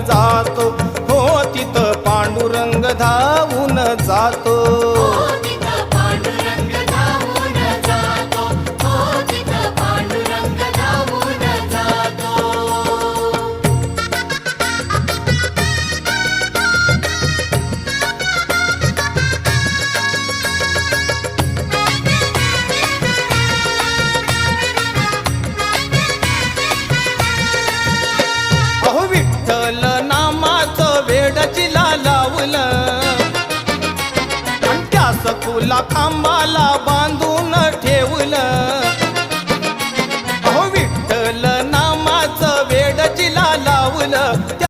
जातो, हो तिथं पांडुरंग धावून जातो. विठ्ठल नामाचं वेड जिला लावलं आणि त्या सखूला खांबाला बांधून